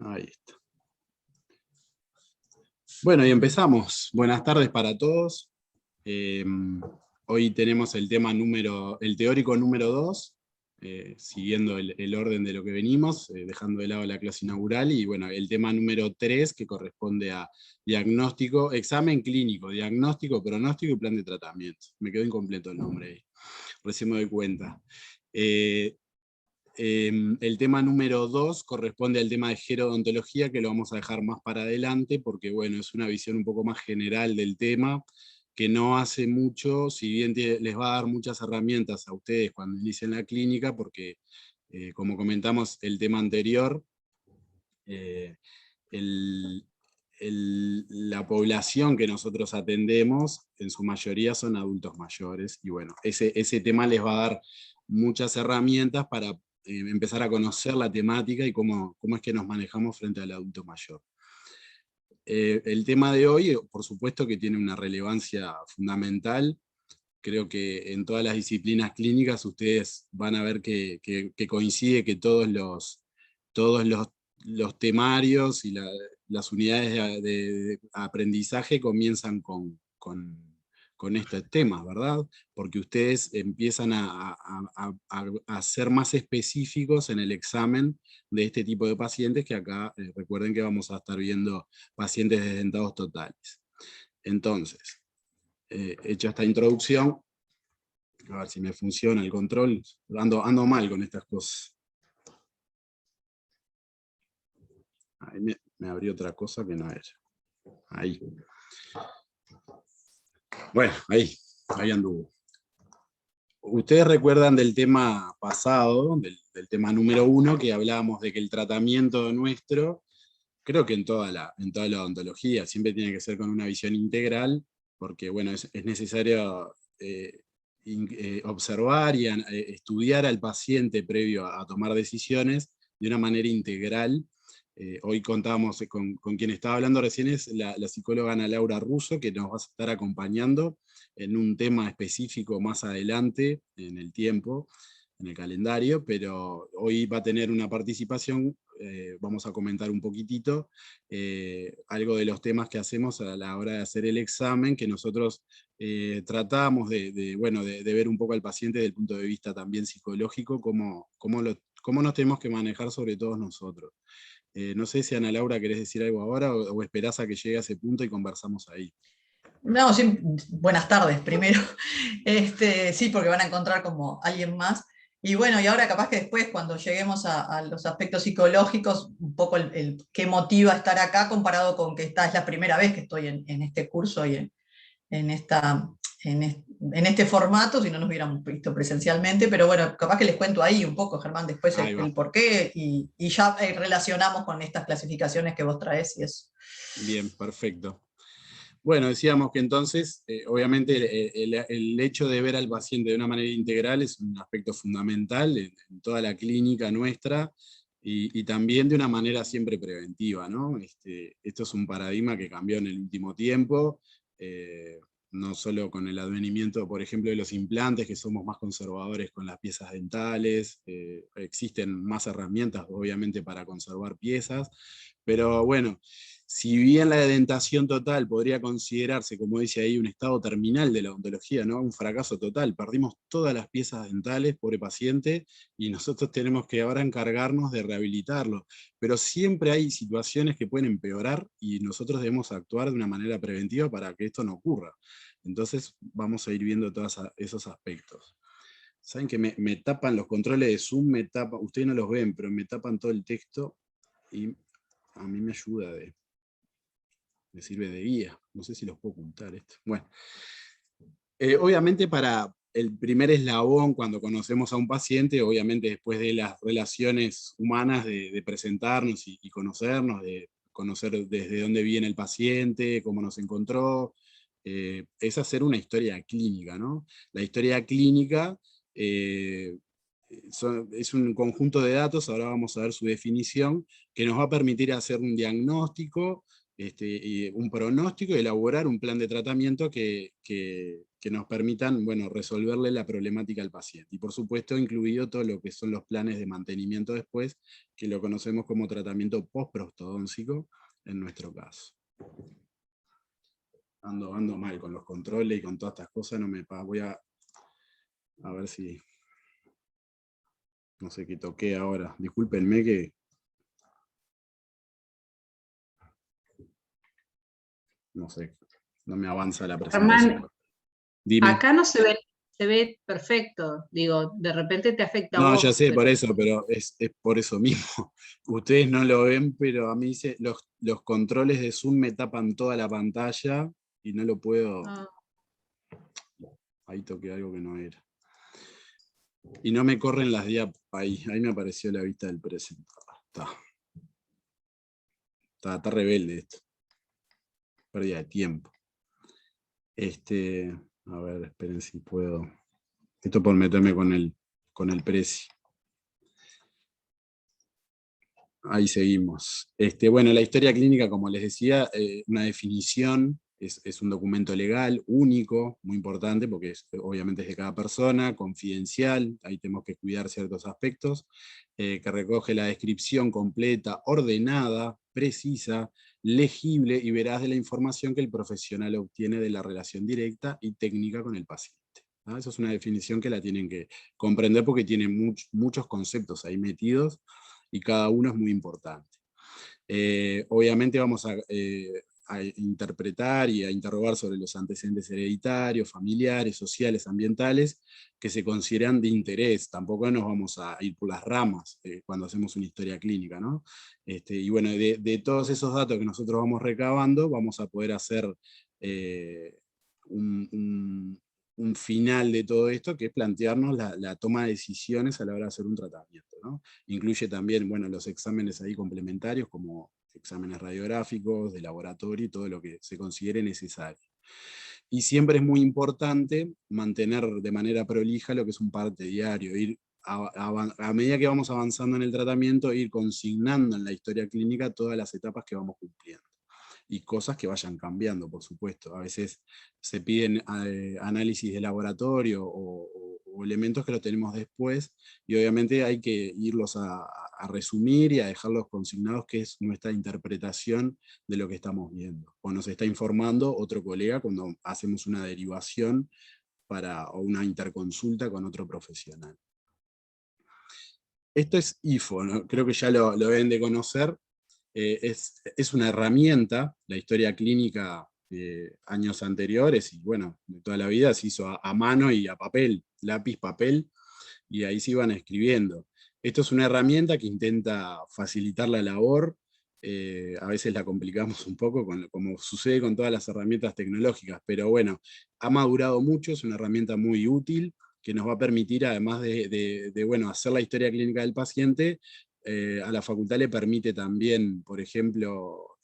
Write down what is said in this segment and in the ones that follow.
Ahí está. Bueno, y empezamos. Buenas tardes para todos. Hoy tenemos el teórico número 2, siguiendo el orden de lo que venimos, dejando de lado la clase inaugural, y bueno, el tema número 3, que corresponde a diagnóstico, examen clínico, diagnóstico, pronóstico y plan de tratamiento. Me quedó incompleto el nombre ahí, recién me doy cuenta. El tema número 2 corresponde al tema de gerodontología, que lo vamos a dejar más para adelante, porque bueno, es una visión un poco más general del tema, que no hace mucho, si bien les va a dar muchas herramientas a ustedes cuando inicien la clínica, porque como comentamos el tema anterior, la población que nosotros atendemos, en su mayoría son adultos mayores, y bueno, ese tema les va a dar muchas herramientas para empezar a conocer la temática y cómo es que nos manejamos frente al adulto mayor. El tema de hoy, por supuesto que tiene una relevancia fundamental. Creo que en todas las disciplinas clínicas ustedes van a ver que coincide que todos los temarios y las unidades de aprendizaje comienzan con estos temas, ¿verdad? Porque ustedes empiezan a ser más específicos en el examen de este tipo de pacientes, que acá recuerden que vamos a estar viendo pacientes desdentados totales. Entonces, hecha esta introducción, a ver si me funciona el control, ando mal con estas cosas. Ahí me abrió otra cosa que no era. Ahí. Bueno, ahí anduvo. Ustedes recuerdan del tema pasado, del tema número 1, que hablábamos de que el tratamiento nuestro, creo que en toda la odontología, siempre tiene que ser con una visión integral, porque bueno, es necesario observar y estudiar al paciente previo a tomar decisiones de una manera integral. Hoy contábamos con quien estaba hablando recién, es la psicóloga Ana Laura Russo, que nos va a estar acompañando en un tema específico más adelante en el tiempo, en el calendario, pero hoy va a tener una participación. Vamos a comentar un poquitito algo de los temas que hacemos a la hora de hacer el examen, que nosotros tratamos de ver un poco al paciente desde el punto de vista también psicológico, cómo nos tenemos que manejar sobre todos nosotros. No sé si Ana Laura querés decir algo ahora o esperás a que llegue a ese punto y conversamos ahí. No, sí, buenas tardes primero. Sí, porque van a encontrar como alguien más. Y bueno, y ahora capaz que después, cuando lleguemos a los aspectos psicológicos, un poco el qué motiva estar acá comparado con que esta es la primera vez que estoy en este curso y en este formato, si no nos hubiéramos visto presencialmente, pero bueno, capaz que les cuento ahí un poco, Germán, después el por qué, y ya relacionamos con estas clasificaciones que vos traes y eso. Bien, perfecto. Bueno, decíamos que entonces, obviamente, el hecho de ver al paciente de una manera integral es un aspecto fundamental en toda la clínica nuestra, y también de una manera siempre preventiva, ¿no? Esto es un paradigma que cambió en el último tiempo, no solo con el advenimiento, por ejemplo, de los implantes, que somos más conservadores con las piezas dentales, existen más herramientas, obviamente, para conservar piezas, pero bueno, si bien la dentación total podría considerarse, como dice ahí, un estado terminal de la odontología, ¿no? Un fracaso total, perdimos todas las piezas dentales, pobre paciente, y nosotros tenemos que ahora encargarnos de rehabilitarlo. Pero siempre hay situaciones que pueden empeorar y nosotros debemos actuar de una manera preventiva para que esto no ocurra. Entonces vamos a ir viendo todos esos aspectos. Saben que me tapan los controles de Zoom, ustedes no los ven, pero me tapan todo el texto y a mí me ayuda me sirve de guía. No sé si los puedo ocultar esto. Bueno, obviamente para el primer eslabón cuando conocemos a un paciente, obviamente después de las relaciones humanas de presentarnos y conocernos, de conocer desde dónde viene el paciente, cómo nos encontró, es hacer una historia clínica, ¿no? La historia clínica es un conjunto de datos, ahora vamos a ver su definición, que nos va a permitir hacer un diagnóstico y un pronóstico y elaborar un plan de tratamiento que nos permitan, bueno, resolverle la problemática al paciente. Y por supuesto, incluido todo lo que son los planes de mantenimiento después, que lo conocemos como tratamiento postprostodóntico en nuestro caso. Ando mal con los controles y con todas estas cosas, no me voy a ver si... No sé qué toqué ahora. Discúlpenme que... No sé, no me avanza la presentación. Germán, Dime. acá no se ve perfecto. Digo, de repente te afecta a No, vos. ya sé, por eso, pero es por eso mismo. Ustedes no lo ven, pero a mí los controles de Zoom me tapan toda la pantalla y no lo puedo... Ah, Ahí toqué algo que no era. Y no me corren las diapositivas. Ahí me apareció la vista del presentador. Está rebelde esto. Pérdida de tiempo. A ver, esperen si puedo. Esto por meterme con el precio. Ahí seguimos. Bueno, la historia clínica, como les decía, una definición, es un documento legal, único, muy importante, porque obviamente es de cada persona, confidencial, ahí tenemos que cuidar ciertos aspectos, que recoge la descripción completa, ordenada, precisa, legible y veraz de la información que el profesional obtiene de la relación directa y técnica con el paciente. ¿No? Esa es una definición que la tienen que comprender porque tiene muchos conceptos ahí metidos, y cada uno es muy importante. Obviamente vamos a interpretar y a interrogar sobre los antecedentes hereditarios, familiares, sociales, ambientales, que se consideran de interés. Tampoco nos vamos a ir por las ramas cuando hacemos una historia clínica, ¿no? Y bueno, de todos esos datos que nosotros vamos recabando, vamos a poder hacer un final de todo esto, que es plantearnos la toma de decisiones a la hora de hacer un tratamiento, ¿no? Incluye también, bueno, los exámenes ahí complementarios, como exámenes radiográficos, de laboratorio y todo lo que se considere necesario. Y siempre es muy importante mantener de manera prolija lo que es un parte diario, ir a medida que vamos avanzando en el tratamiento, ir consignando en la historia clínica todas las etapas que vamos cumpliendo. Y cosas que vayan cambiando, por supuesto. A veces se piden análisis de laboratorio o elementos que los tenemos después, y obviamente hay que irlos a resumir y a dejarlos consignados, que es nuestra interpretación de lo que estamos viendo. O nos está informando otro colega cuando hacemos una derivación o una interconsulta con otro profesional. Esto es IFO, ¿no? Creo que ya lo deben de conocer. Es una herramienta, la historia clínica años anteriores, y bueno, de toda la vida se hizo a mano y a papel, lápiz, papel, y ahí se iban escribiendo. Esto es una herramienta que intenta facilitar la labor, a veces la complicamos un poco, como sucede con todas las herramientas tecnológicas, pero bueno, ha madurado mucho, es una herramienta muy útil, que nos va a permitir, además bueno, hacer la historia clínica del paciente, a la facultad le permite también, por ejemplo,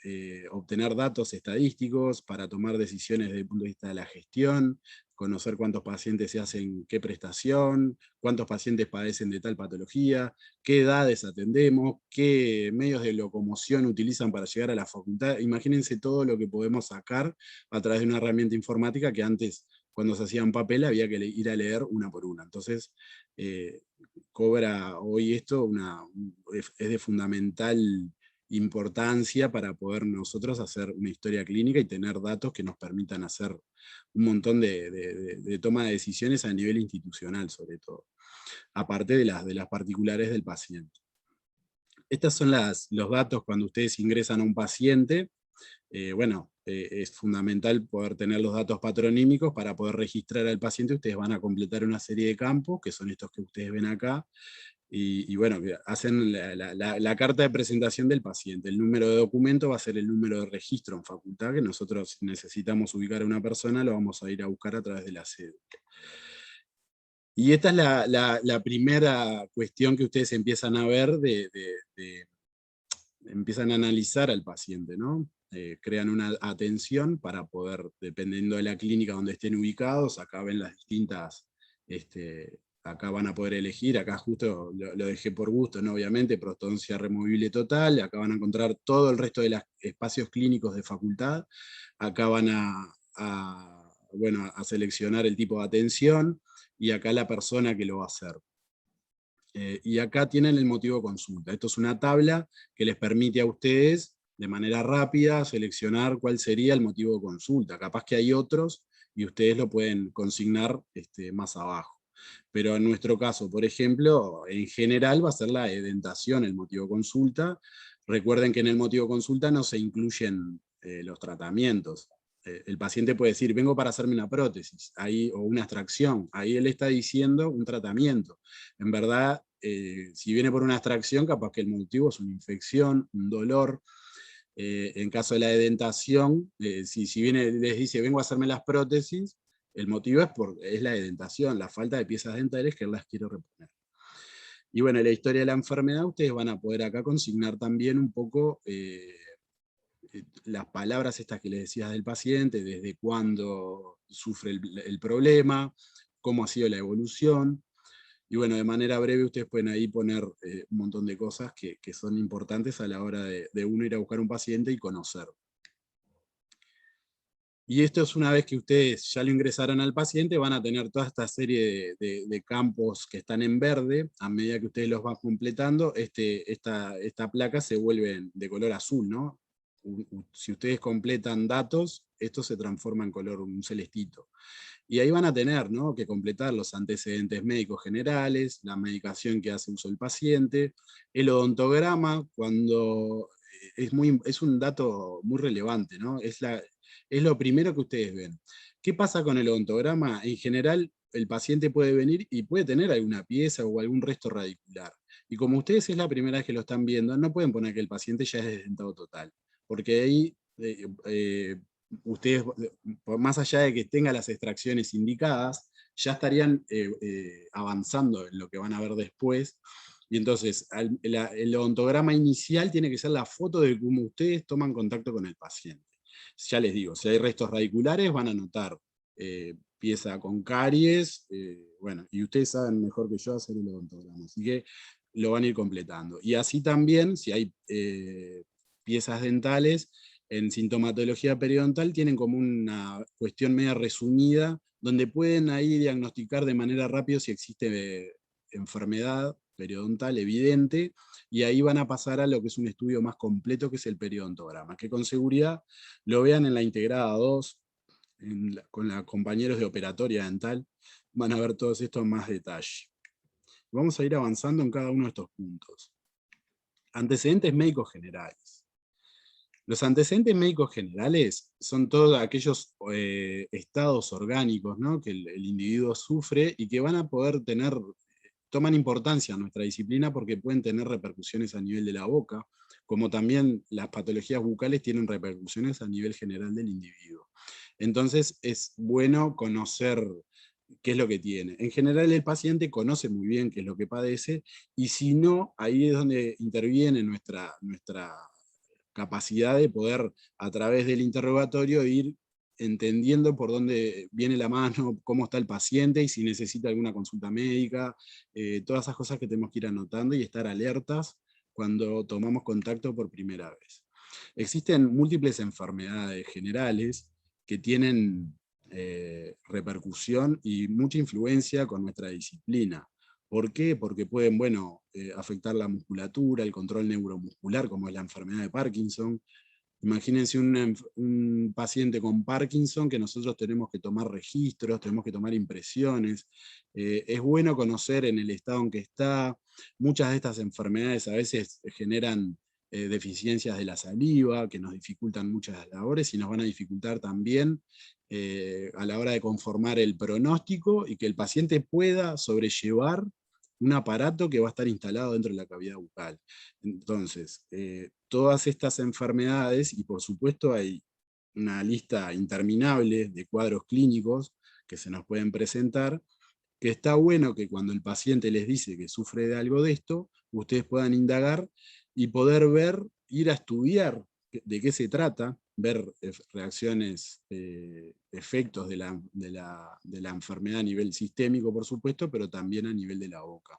obtener datos estadísticos para tomar decisiones desde el punto de vista de la gestión, conocer cuántos pacientes se hacen qué prestación, cuántos pacientes padecen de tal patología, qué edades atendemos, qué medios de locomoción utilizan para llegar a la facultad. Imagínense todo lo que podemos sacar a través de una herramienta informática que antes, cuando se hacía en papel, había que ir a leer una por una. Entonces, cobra hoy esto es de fundamental importancia para poder nosotros hacer una historia clínica y tener datos que nos permitan hacer un montón de toma de decisiones a nivel institucional, sobre todo, aparte de las particulares del paciente. Estos son los datos cuando ustedes ingresan a un paciente. Es fundamental poder tener los datos patronímicos para poder registrar al paciente. Ustedes van a completar una serie de campos, que son estos que ustedes ven acá, y bueno, hacen la carta de presentación del paciente. El número de documento va a ser el número de registro en facultad, que nosotros, si necesitamos ubicar a una persona, lo vamos a ir a buscar a través de la cédula. Y esta es la primera cuestión que ustedes empiezan a ver, empiezan a analizar al paciente, ¿no? Crean una atención para poder, dependiendo de la clínica donde estén ubicados, acá ven las distintas acá van a poder elegir, acá justo lo dejé por gusto, ¿no? Obviamente, prostodoncia removible total, acá van a encontrar todo el resto de los espacios clínicos de facultad, acá van a seleccionar el tipo de atención, y acá la persona que lo va a hacer. Y acá tienen el motivo de consulta. Esto es una tabla que les permite a ustedes, de manera rápida, seleccionar cuál sería el motivo de consulta. Capaz que hay otros, y ustedes lo pueden consignar más abajo. Pero en nuestro caso, por ejemplo, en general va a ser la edentación el motivo de consulta. Recuerden que en el motivo de consulta no se incluyen los tratamientos. El paciente puede decir, vengo para hacerme una prótesis, ahí, o una extracción. Ahí él está diciendo un tratamiento. En verdad, si viene por una extracción, capaz que el motivo es una infección, un dolor. En caso de la edentación, si viene, les dice, vengo a hacerme las prótesis, el motivo es la edentación, la falta de piezas dentales que él las quiere reponer. Y bueno, en la historia de la enfermedad, ustedes van a poder acá consignar también un poco las palabras estas que les decías del paciente, desde cuándo sufre el problema, cómo ha sido la evolución. Y bueno, de manera breve ustedes pueden ahí poner un montón de cosas que son importantes a la hora de uno ir a buscar un paciente y conocer. Y esto es una vez que ustedes ya lo ingresaron al paciente, van a tener toda esta serie de campos que están en verde. A medida que ustedes los van completando, esta placa se vuelve de color azul, ¿no? Si ustedes completan datos, esto se transforma en color un celestito. Y ahí van a tener, ¿no?, que completar los antecedentes médicos generales, la medicación que hace uso el paciente, el odontograma, cuando es un dato muy relevante, ¿no? Es lo primero que ustedes ven. ¿Qué pasa con el odontograma? En general, el paciente puede venir y puede tener alguna pieza o algún resto radicular. Y como ustedes es la primera vez que lo están viendo, no pueden poner que el paciente ya es desdentado total, porque ahí ustedes, más allá de que tenga las extracciones indicadas, ya estarían avanzando en lo que van a ver después. Y entonces, el odontograma inicial tiene que ser la foto de cómo ustedes toman contacto con el paciente. Ya les digo, si hay restos radiculares, van a notar pieza con caries, bueno, y ustedes saben mejor que yo hacer el odontograma, así que lo van a ir completando. Y así también, si hay piezas dentales, en sintomatología periodontal tienen como una cuestión media resumida, donde pueden ahí diagnosticar de manera rápida si existe enfermedad periodontal evidente, y ahí van a pasar a lo que es un estudio más completo, que es el periodontograma, que con seguridad lo vean en la integrada 2, con los compañeros de operatoria dental, van a ver todos estos en más detalle. Vamos a ir avanzando en cada uno de estos puntos. Antecedentes médicos generales. Los antecedentes médicos generales son todos aquellos estados orgánicos, ¿no?, que el individuo sufre y que van a poder toman importancia en nuestra disciplina porque pueden tener repercusiones a nivel de la boca, como también las patologías bucales tienen repercusiones a nivel general del individuo. Entonces es bueno conocer qué es lo que tiene. En general el paciente conoce muy bien qué es lo que padece, y si no, ahí es donde interviene nuestra capacidad de poder, a través del interrogatorio, ir entendiendo por dónde viene la mano, cómo está el paciente y si necesita alguna consulta médica, todas esas cosas que tenemos que ir anotando y estar alertas cuando tomamos contacto por primera vez. Existen múltiples enfermedades generales que tienen repercusión y mucha influencia con nuestra disciplina. ¿Por qué? Porque pueden, bueno, afectar la musculatura, el control neuromuscular, como es la enfermedad de Parkinson. Imagínense un paciente con Parkinson que nosotros tenemos que tomar registros, tenemos que tomar impresiones. Es bueno conocer en el estado en que está. Muchas de estas enfermedades a veces generan deficiencias de la saliva, que nos dificultan muchas labores y nos van a dificultar también a la hora de conformar el pronóstico y que el paciente pueda sobrellevar un aparato que va a estar instalado dentro de la cavidad bucal. Entonces, todas estas enfermedades, y por supuesto hay una lista interminable de cuadros clínicos que se nos pueden presentar, que está bueno que cuando el paciente les dice que sufre de algo de esto, ustedes puedan indagar y poder ver, ir a estudiar de qué se trata, ver reacciones, efectos de la enfermedad a nivel sistémico, por supuesto, pero también a nivel de la boca.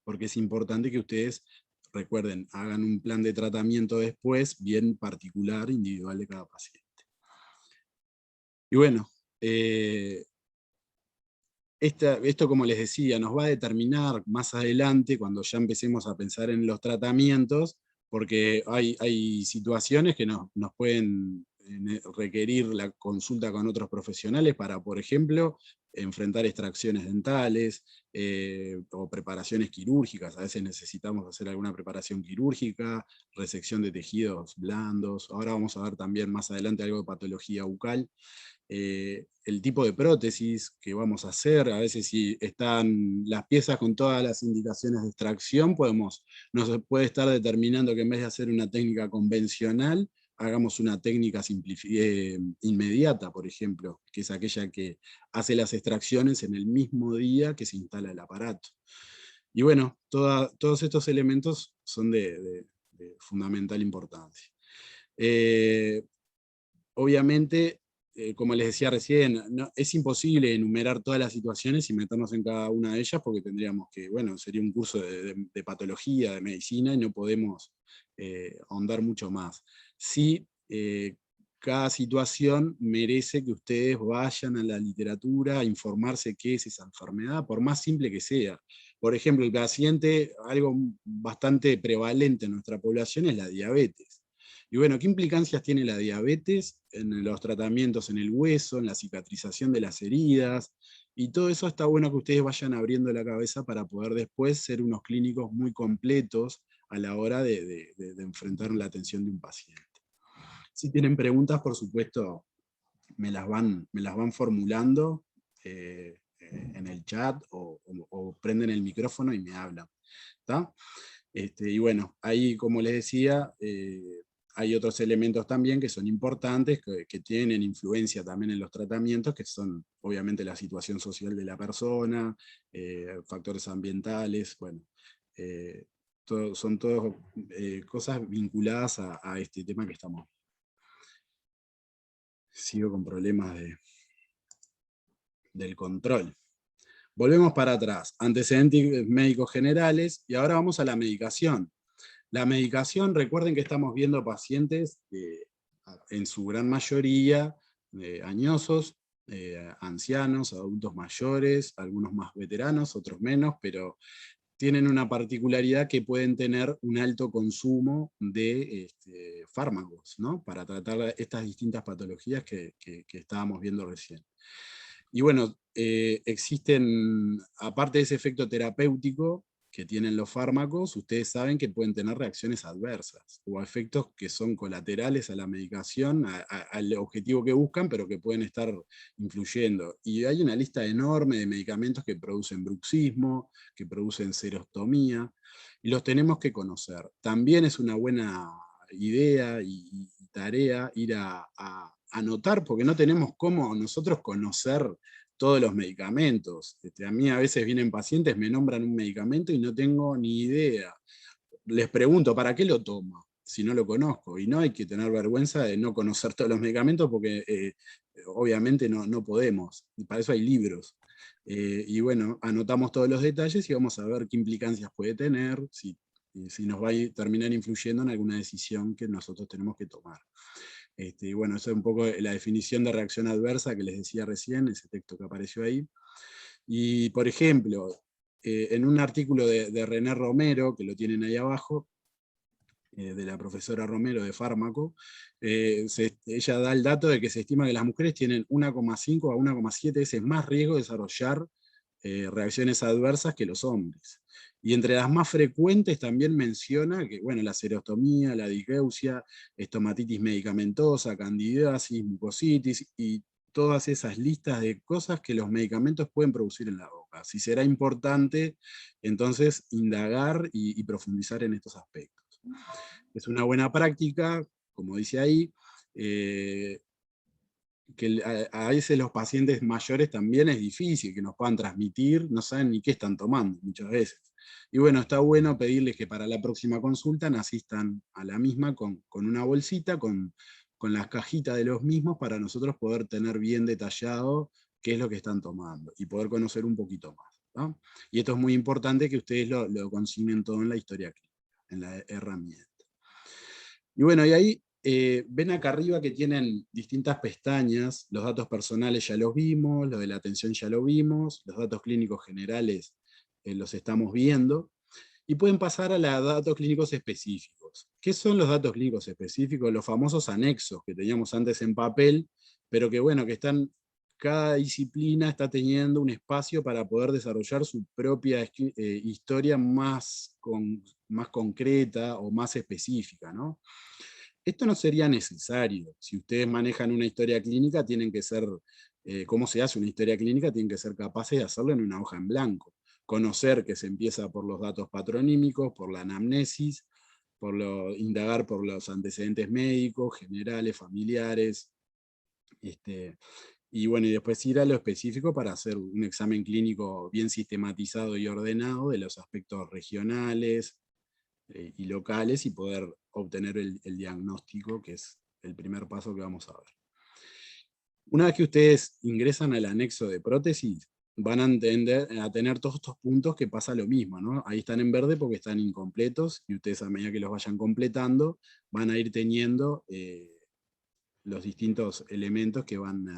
Porque es importante que ustedes, recuerden, hagan un plan de tratamiento después, bien particular, individual de cada paciente. Y bueno, esto, como les decía, nos va a determinar más adelante, cuando ya empecemos a pensar en los tratamientos, porque hay situaciones que nos pueden requerir la consulta con otros profesionales para, por ejemplo, enfrentar extracciones dentales o preparaciones quirúrgicas. A veces necesitamos hacer alguna preparación quirúrgica, resección de tejidos blandos. Ahora vamos a ver también más adelante algo de patología bucal. El tipo de prótesis que vamos a hacer, a veces si están las piezas con todas las indicaciones de extracción, nos puede estar determinando que en vez de hacer una técnica convencional, hagamos una técnica inmediata, por ejemplo, que es aquella que hace las extracciones en el mismo día que se instala el aparato. Y bueno, todos estos elementos son de fundamental importancia. Obviamente, como les decía recién, es imposible enumerar todas las situaciones y meternos en cada una de ellas, porque tendríamos que, bueno, sería un curso de patología, de medicina, y no podemos ahondar mucho más. Sí, cada situación merece que ustedes vayan a la literatura a informarse qué es esa enfermedad, por más simple que sea. Por ejemplo, el paciente, algo bastante prevalente en nuestra población es la diabetes. Y bueno, ¿qué implicancias tiene la diabetes en los tratamientos en el hueso, en la cicatrización de las heridas? Y todo eso está bueno que ustedes vayan abriendo la cabeza para poder después ser unos clínicos muy completos a la hora de enfrentar la atención de un paciente. Si tienen preguntas, por supuesto, me las van formulando en el chat o prenden el micrófono y me hablan. ¿Tá? Y bueno, ahí, como les decía, hay otros elementos también que son importantes, que tienen influencia también en los tratamientos, que son obviamente la situación social de la persona, factores ambientales, bueno, son todas cosas vinculadas a este tema que estamos. Sigo con problemas del control. Volvemos para atrás, antecedentes médicos generales, y ahora vamos a la medicación. La medicación, recuerden que estamos viendo pacientes en su gran mayoría añosos, ancianos, adultos mayores, algunos más veteranos, otros menos, pero tienen una particularidad que pueden tener un alto consumo de fármacos, ¿no? Para tratar estas distintas patologías que estábamos viendo recién. Y bueno, existen, aparte de ese efecto terapéutico que tienen los fármacos, ustedes saben que pueden tener reacciones adversas, o efectos que son colaterales a la medicación, al objetivo que buscan, pero que pueden estar influyendo. Y hay una lista enorme de medicamentos que producen bruxismo, que producen serostomía, y los tenemos que conocer. También es una buena idea y tarea ir a anotar, porque no tenemos cómo nosotros conocer todos los medicamentos. A mí a veces vienen pacientes, me nombran un medicamento y no tengo ni idea. Les pregunto, ¿para qué lo tomo? Si no lo conozco. Y no hay que tener vergüenza de no conocer todos los medicamentos, porque obviamente no podemos. Para eso hay libros. Y bueno, anotamos todos los detalles y vamos a ver qué implicancias puede tener, si nos va a terminar influyendo en alguna decisión que nosotros tenemos que tomar. Y bueno, eso es un poco la definición de reacción adversa que les decía recién, ese texto que apareció ahí. Y, por ejemplo, en un artículo de René Romero, que lo tienen ahí abajo, de la profesora Romero de fármaco, ella da el dato de que se estima que las mujeres tienen 1,5 a 1,7 veces más riesgo de desarrollar reacciones adversas que los hombres. Y entre las más frecuentes también menciona que, bueno, la serostomía, la disgeusia, estomatitis medicamentosa, candidiasis, mucositis, y todas esas listas de cosas que los medicamentos pueden producir en la boca. Si será importante, entonces, indagar y profundizar en estos aspectos. Es una buena práctica, como dice ahí, que a veces los pacientes mayores también es difícil que nos puedan transmitir, no saben ni qué están tomando muchas veces. Y bueno, está bueno pedirles que para la próxima consulta asistan a la misma con una bolsita, con con las cajitas de los mismos para nosotros poder tener bien detallado qué es lo que están tomando y poder conocer un poquito más, ¿no? Y esto es muy importante que ustedes lo consignen todo en la historia clínica, en la herramienta. Y bueno, y ahí ven acá arriba que tienen distintas pestañas, los datos personales ya los vimos, lo de la atención ya lo vimos, los datos clínicos generales los estamos viendo, y pueden pasar a los datos clínicos específicos. ¿Qué son los datos clínicos específicos? Los famosos anexos que teníamos antes en papel, pero que bueno, que están, cada disciplina está teniendo un espacio para poder desarrollar su propia historia más concreta o más específica, ¿no? Esto no sería necesario. Si ustedes manejan una historia clínica, tienen que ser, ¿cómo se hace una historia clínica? Tienen que ser capaces de hacerlo en una hoja en blanco. Conocer que se empieza por los datos patronímicos, por la anamnesis, indagar por los antecedentes médicos, generales, familiares, y bueno, y después ir a lo específico para hacer un examen clínico bien sistematizado y ordenado de los aspectos regionales, y locales, y poder obtener el diagnóstico, que es el primer paso que vamos a ver. Una vez que ustedes ingresan al anexo de prótesis, van a tener todos estos puntos que pasa lo mismo, ¿no? Ahí están en verde porque están incompletos, y ustedes a medida que los vayan completando, van a ir teniendo los distintos elementos que van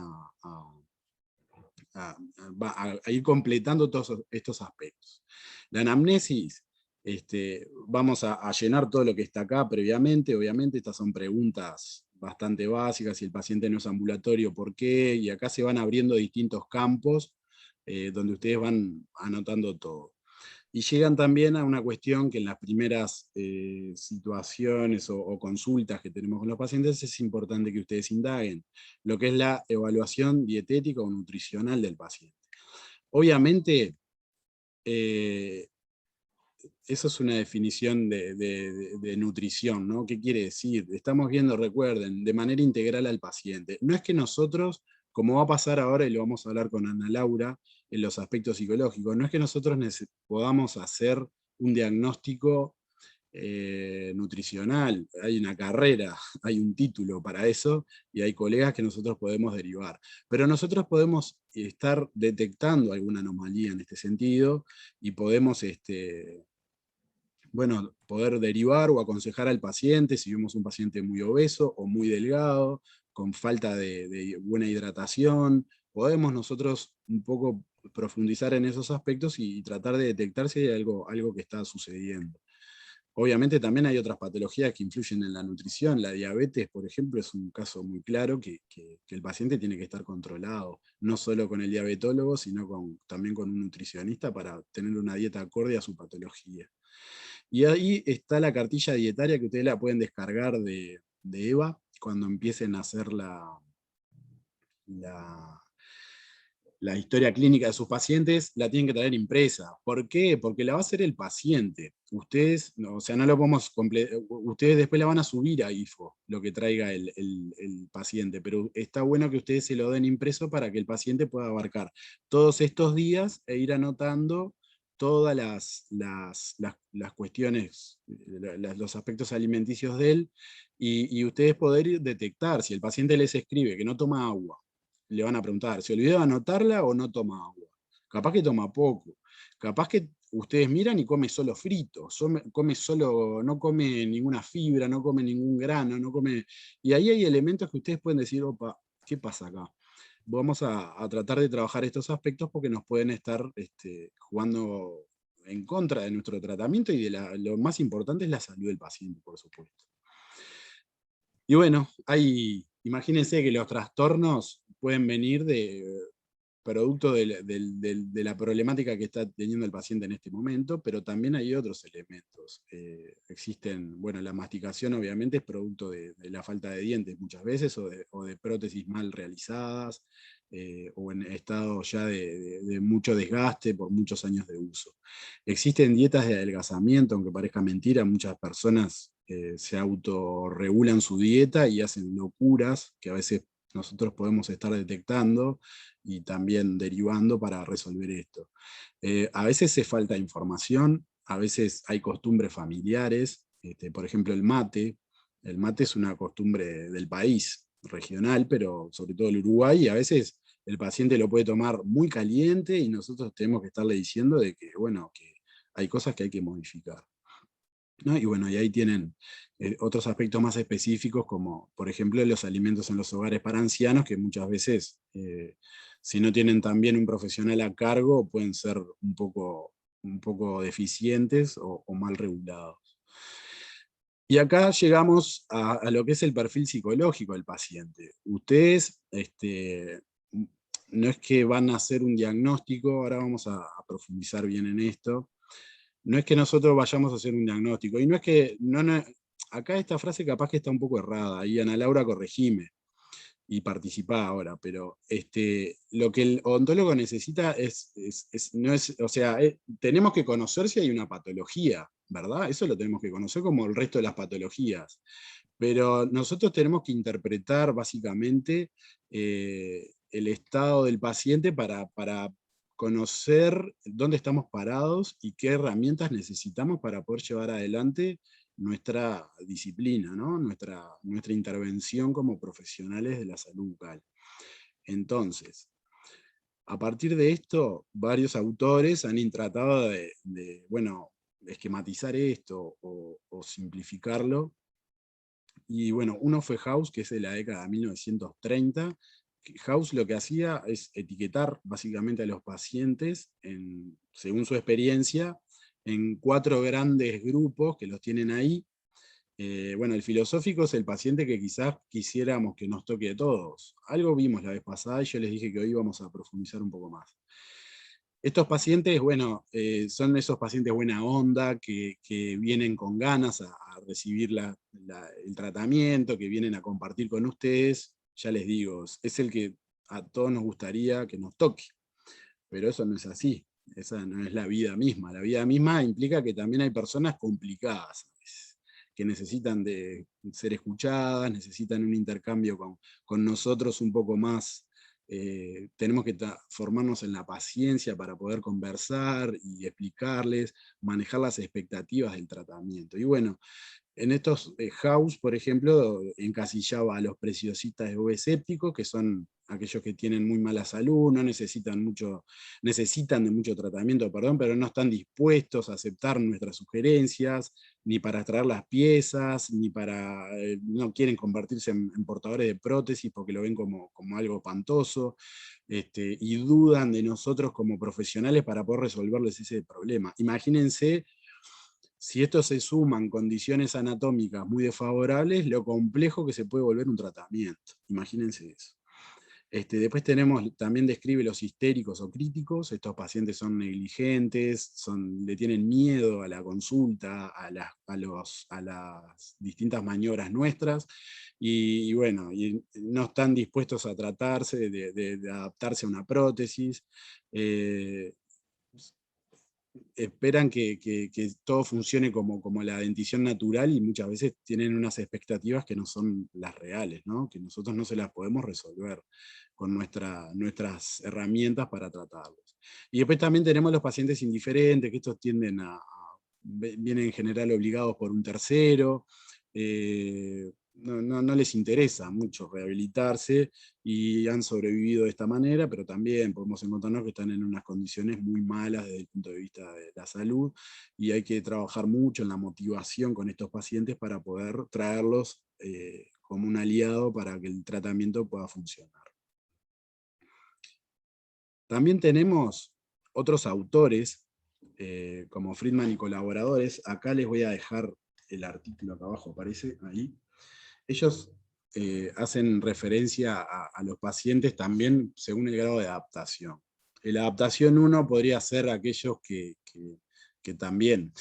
a ir completando todos estos aspectos. La anamnesis, vamos a llenar todo lo que está acá previamente. Obviamente estas son preguntas bastante básicas: si el paciente no es ambulatorio, ¿por qué? Y acá se van abriendo distintos campos donde ustedes van anotando todo. Y llegan también a una cuestión que en las primeras situaciones o consultas que tenemos con los pacientes es importante que ustedes indaguen, lo que es la evaluación dietética o nutricional del paciente. Obviamente, eso es una definición de nutrición, ¿no? ¿Qué quiere decir? Estamos viendo, recuerden, de manera integral al paciente. No es que nosotros, como va a pasar ahora, y lo vamos a hablar con Ana Laura, en los aspectos psicológicos, no es que nosotros podamos hacer un diagnóstico nutricional. Hay una carrera, hay un título para eso, y hay colegas que nosotros podemos derivar. Pero nosotros podemos estar detectando alguna anomalía en este sentido, y podemos bueno, poder derivar o aconsejar al paciente si vemos un paciente muy obeso o muy delgado, con falta de buena hidratación. Podemos nosotros un poco profundizar en esos aspectos y tratar de detectar si hay algo que está sucediendo. Obviamente también hay otras patologías que influyen en la nutrición. La diabetes, por ejemplo, es un caso muy claro que el paciente tiene que estar controlado, no solo con el diabetólogo, sino también con un nutricionista, para tener una dieta acorde a su patología. Y ahí está la cartilla dietaria, que ustedes la pueden descargar de EVA cuando empiecen a hacer la historia clínica de sus pacientes. La tienen que traer impresa. ¿Por qué? Porque la va a hacer el paciente. Ustedes, o sea, no lo podemos ustedes después la van a subir a IFO, lo que traiga el paciente, pero está bueno que ustedes se lo den impreso para que el paciente pueda abarcar todos estos días e ir anotando todas las cuestiones, los aspectos alimenticios de él, y ustedes poder detectar si el paciente les escribe que no toma agua. Le van a preguntar, ¿se olvidó de anotarla o no toma agua? Capaz que toma poco. Capaz que ustedes miran y come solo frito, no come ninguna fibra, no come ningún grano, no come... Y ahí hay elementos que ustedes pueden decir, opa, ¿qué pasa acá? Vamos a tratar de trabajar estos aspectos porque nos pueden estar jugando en contra de nuestro tratamiento, y lo más importante es la salud del paciente, por supuesto. Y bueno, imagínense que los trastornos pueden venir producto de la problemática que está teniendo el paciente en este momento, pero también hay otros elementos. Existen, bueno, la masticación obviamente es producto de la falta de dientes muchas veces, o de prótesis mal realizadas, o en estado ya de mucho desgaste por muchos años de uso. Existen dietas de adelgazamiento, aunque parezca mentira. Muchas personas se autorregulan su dieta y hacen locuras que a veces nosotros podemos estar detectando y también derivando para resolver esto. A veces es falta de información, a veces hay costumbres familiares, por ejemplo el mate. El mate es una costumbre del país, regional, pero sobre todo el Uruguay, y a veces el paciente lo puede tomar muy caliente y nosotros tenemos que estarle diciendo de que, bueno, que hay cosas que hay que modificar, ¿no? Y bueno, y ahí tienen otros aspectos más específicos, como por ejemplo los alimentos en los hogares para ancianos, que muchas veces, si no tienen también un profesional a cargo, pueden ser un poco deficientes o mal regulados. Y acá llegamos a lo que es el perfil psicológico del paciente. Ustedes, no es que van a hacer un diagnóstico, ahora vamos a profundizar bien en esto, no es que nosotros vayamos a hacer un diagnóstico, y no es que, acá esta frase capaz que está un poco errada, y Ana Laura corregime, y participá ahora, pero lo que el odontólogo necesita tenemos que conocer si hay una patología, ¿verdad? Eso lo tenemos que conocer como el resto de las patologías. Pero nosotros tenemos que interpretar básicamente el estado del paciente para conocer dónde estamos parados y qué herramientas necesitamos para poder llevar adelante nuestra disciplina, ¿no? nuestra intervención como profesionales de la salud bucal. Entonces, a partir de esto, varios autores han tratado de esquematizar esto o simplificarlo. Y bueno, uno fue House, que es de la década de 1930. House lo que hacía es etiquetar básicamente a los pacientes, según su experiencia, en 4 grandes grupos que los tienen ahí. Bueno, el filosófico es el paciente que quizás quisiéramos que nos toque a todos. Algo vimos la vez pasada y yo les dije que hoy vamos a profundizar un poco más. Estos pacientes, bueno, son esos pacientes buena onda, que vienen con ganas a recibir el tratamiento, que vienen a compartir con ustedes. Ya les digo, es el que a todos nos gustaría que nos toque, pero eso no es así. Esa no es la vida misma. La vida misma implica que también hay personas complicadas, que necesitan de ser escuchadas, necesitan un intercambio con nosotros un poco más. Tenemos que formarnos en la paciencia para poder conversar y explicarles, manejar las expectativas del tratamiento. Y bueno, en estos House, por ejemplo, encasillaba a los preciosistas escépticos, que son aquellos que tienen muy mala salud, no necesitan de mucho tratamiento, perdón, pero no están dispuestos a aceptar nuestras sugerencias, ni para traer las piezas, ni no quieren convertirse en portadores de prótesis porque lo ven como algo espantoso, y dudan de nosotros como profesionales para poder resolverles ese problema. Imagínense, si esto se suman condiciones anatómicas muy desfavorables, lo complejo que se puede volver un tratamiento. Imagínense eso. Después también describe los histéricos o críticos. Estos pacientes son negligentes, le tienen miedo a la consulta, a las distintas maniobras nuestras, y bueno, y no están dispuestos a tratarse de adaptarse a una prótesis. Esperan que todo funcione como la dentición natural, y muchas veces tienen unas expectativas que no son las reales, ¿no? Que nosotros no se las podemos resolver con nuestras herramientas para tratarlos. Y después también tenemos los pacientes indiferentes, que estos vienen en general obligados por un tercero, no les interesa mucho rehabilitarse y han sobrevivido de esta manera, pero también podemos encontrarnos que están en unas condiciones muy malas desde el punto de vista de la salud, y hay que trabajar mucho en la motivación con estos pacientes para poder traerlos como un aliado para que el tratamiento pueda funcionar. También tenemos otros autores, como Friedman y colaboradores. Acá les voy a dejar el artículo, acá abajo aparece, ahí. Ellos hacen referencia a los pacientes también según el grado de adaptación. La adaptación 1 podría ser aquellos que también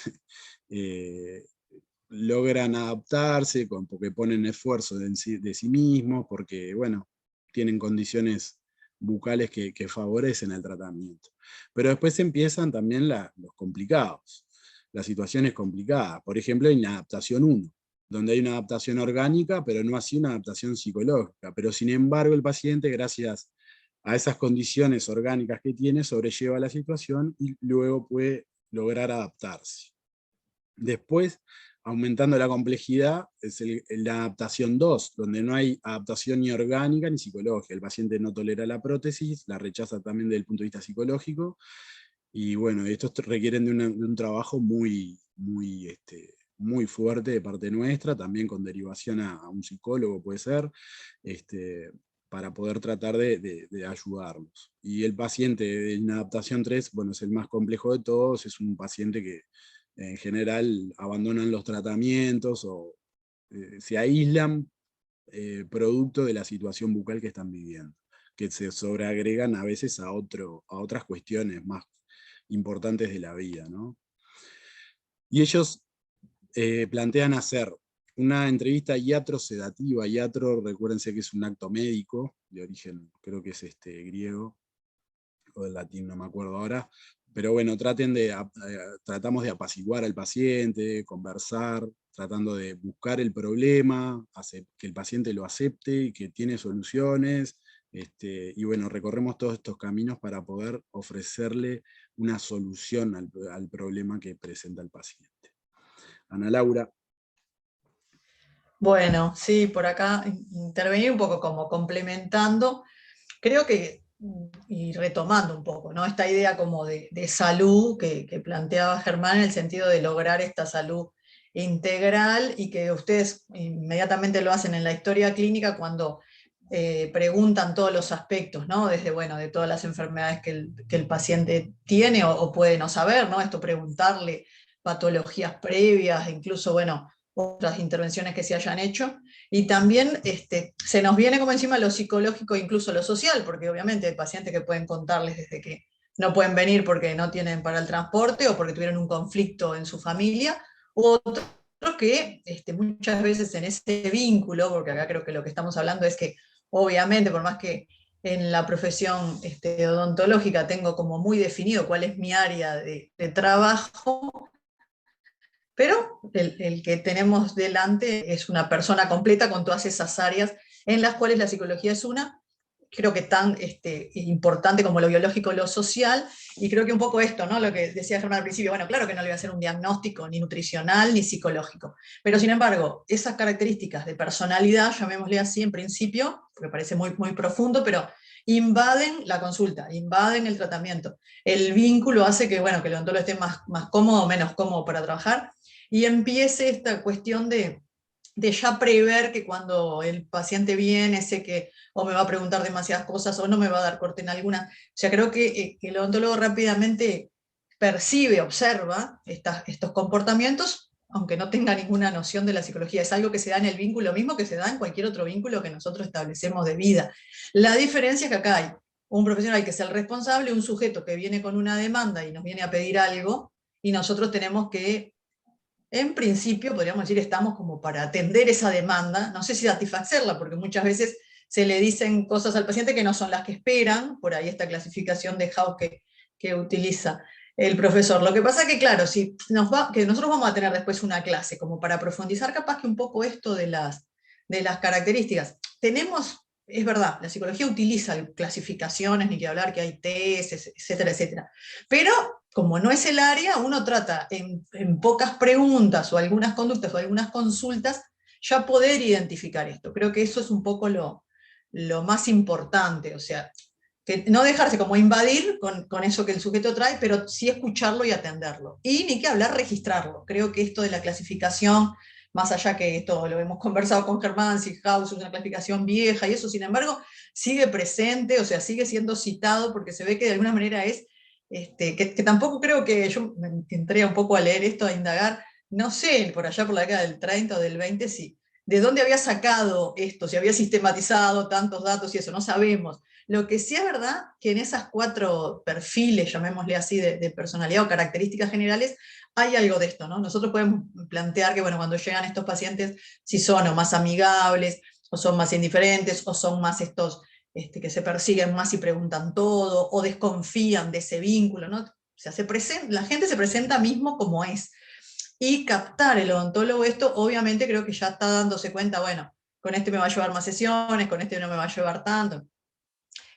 logran adaptarse, porque ponen esfuerzo de sí mismos, porque bueno, tienen condiciones bucales que favorecen el tratamiento. Pero después empiezan también los complicados, las situaciones complicadas. Por ejemplo, en la adaptación 1, donde hay una adaptación orgánica, pero no así una adaptación psicológica. Pero sin embargo, el paciente, gracias a esas condiciones orgánicas que tiene, sobrelleva la situación y luego puede lograr adaptarse. Después aumentando la complejidad, es la adaptación 2, donde no hay adaptación ni orgánica ni psicológica. El paciente no tolera la prótesis, la rechaza también desde el punto de vista psicológico, y bueno, estos requieren de un trabajo muy fuerte de parte nuestra, también con derivación a un psicólogo puede ser, para poder tratar de ayudarlos. Y el paciente en adaptación 3, bueno, es el más complejo de todos, es un paciente que en general abandonan los tratamientos o se aíslan producto de la situación bucal que están viviendo, que se sobreagregan a veces a otras cuestiones más importantes de la vida, ¿no? Y ellos plantean hacer una entrevista iatrosedativa. Iatro, recuérdense que es un acto médico, de origen, creo que es griego, o del latín, no me acuerdo ahora, pero bueno, tratamos de apaciguar al paciente, conversar, tratando de buscar el problema, que el paciente lo acepte y que tiene soluciones, y bueno, recorremos todos estos caminos para poder ofrecerle una solución al problema que presenta el paciente. Ana Laura. Bueno, sí, por acá intervenir un poco como complementando, creo que, y retomando un poco, ¿no? Esta idea como de salud que planteaba Germán, en el sentido de lograr esta salud integral, y que ustedes inmediatamente lo hacen en la historia clínica cuando preguntan todos los aspectos, ¿no? Desde, bueno, de todas las enfermedades que el paciente tiene o puede no saber, ¿no? Esto, preguntarle patologías previas, incluso, bueno, otras intervenciones que se hayan hecho, y también se nos viene como encima lo psicológico, incluso lo social, porque obviamente hay pacientes que pueden contarles desde que no pueden venir porque no tienen para el transporte o porque tuvieron un conflicto en su familia, u otros que muchas veces en ese vínculo, porque acá creo que lo que estamos hablando es que obviamente, por más que en la profesión odontológica tengo como muy definido cuál es mi área de trabajo, pero el que tenemos delante es una persona completa con todas esas áreas en las cuales la psicología es una, creo que tan importante como lo biológico, lo social, y creo que un poco esto, ¿no? Lo que decía Germán al principio, bueno, claro que no le voy a hacer un diagnóstico ni nutricional ni psicológico, pero sin embargo, esas características de personalidad, llamémosle así en principio, porque parece muy, muy profundo, pero invaden la consulta, invaden el tratamiento. El vínculo hace que, bueno, que el odontólogo esté más cómodo o menos cómodo para trabajar, y empiece esta cuestión de ya prever que cuando el paciente viene, sé que o me va a preguntar demasiadas cosas o no me va a dar corte en alguna. O sea, creo que el odontólogo rápidamente percibe, observa estos comportamientos, aunque no tenga ninguna noción de la psicología. Es algo que se da en el vínculo mismo que se da en cualquier otro vínculo que nosotros establecemos de vida. La diferencia es que acá hay un profesional que es el responsable, un sujeto que viene con una demanda y nos viene a pedir algo, y nosotros tenemos que, en principio, podríamos decir, estamos como para atender esa demanda, no sé si satisfacerla, porque muchas veces se le dicen cosas al paciente que no son las que esperan, por ahí esta clasificación de House que utiliza el profesor. Lo que pasa que, claro, si que nosotros vamos a tener después una clase como para profundizar capaz que un poco esto de las características. Tenemos, es verdad, la psicología utiliza clasificaciones, ni que hablar que hay test, etcétera, etcétera, pero como no es el área, uno trata en pocas preguntas o algunas conductas o algunas consultas ya poder identificar esto. Creo que eso es un poco lo más importante, o sea, que no dejarse como invadir con eso que el sujeto trae, pero sí escucharlo y atenderlo. Y ni que hablar, registrarlo. Creo que esto de la clasificación, más allá que esto lo hemos conversado con Germán, House es una clasificación vieja y eso, sin embargo, sigue presente, o sea, sigue siendo citado porque se ve que de alguna manera es que tampoco creo que yo me entré un poco a leer esto, a indagar, no sé, por allá por la década del 30 o del 20, si, de dónde había sacado esto, si había sistematizado tantos datos y eso, no sabemos. Lo que sí es verdad que en esas 4 perfiles, llamémosle así, de personalidad o características generales, hay algo de esto, ¿no? Nosotros podemos plantear que, bueno, cuando llegan estos pacientes, si son o más amigables, o son más indiferentes, o son más estos que se persiguen más y preguntan todo, o desconfían de ese vínculo, ¿no? O sea, la gente se presenta mismo como es. Y captar el odontólogo esto, obviamente creo que ya está dándose cuenta, bueno, con este me va a llevar más sesiones, con este no me va a llevar tanto.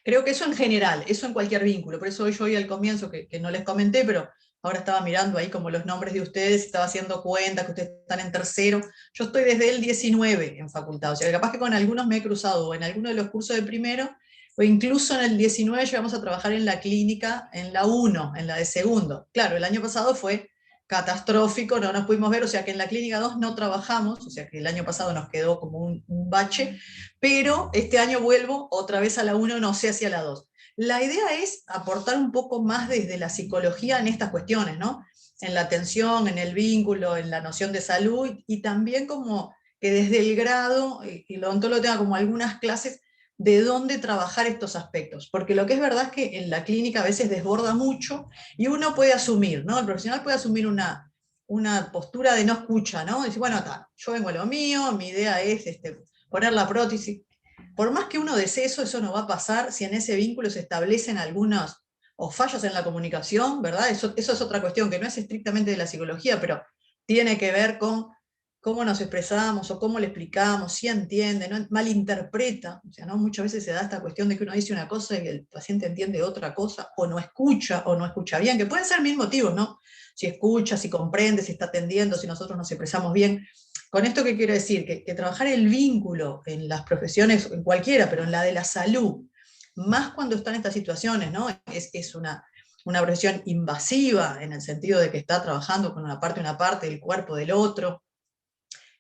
Creo que eso en general, eso en cualquier vínculo. Por eso yo hoy al comienzo, que no les comenté, pero ahora estaba mirando ahí como los nombres de ustedes, estaba haciendo cuenta que ustedes están en tercero. Yo estoy desde el 19 en facultad, o sea, capaz que con algunos me he cruzado, o en alguno de los cursos de primero, o incluso en el 19 llegamos a trabajar en la clínica, en la 1, en la de segundo. Claro, el año pasado fue catastrófico, no nos pudimos ver, o sea que en la clínica 2 no trabajamos, o sea que el año pasado nos quedó como un bache, pero este año vuelvo otra vez a la 1, no sé hacia la 2. La idea es aportar un poco más desde la psicología en estas cuestiones, ¿no? En la atención, en el vínculo, en la noción de salud, y también como que desde el grado, y el odontólogo tenga como algunas clases de dónde trabajar estos aspectos, porque lo que es verdad es que en la clínica a veces desborda mucho y uno puede asumir, ¿no? El profesional puede asumir una postura de no escucha, ¿no? Dice, bueno, yo vengo a lo mío, mi idea es poner la prótesis. Por más que uno desee eso, eso no va a pasar si en ese vínculo se establecen algunos o fallos en la comunicación, ¿verdad? Eso es otra cuestión que no es estrictamente de la psicología, pero tiene que ver con cómo nos expresamos o cómo le explicamos, si entiende, no malinterpreta. O sea, ¿no? Muchas veces se da esta cuestión de que uno dice una cosa y el paciente entiende otra cosa, o no escucha bien, que pueden ser mil motivos, ¿no? Si escucha, si comprende, si está atendiendo, si nosotros nos expresamos bien. ¿Con esto qué quiero decir? Que trabajar el vínculo en las profesiones, en cualquiera, pero en la de la salud, más cuando están estas situaciones, ¿no? Es una profesión invasiva en el sentido de que está trabajando con una parte del cuerpo del otro.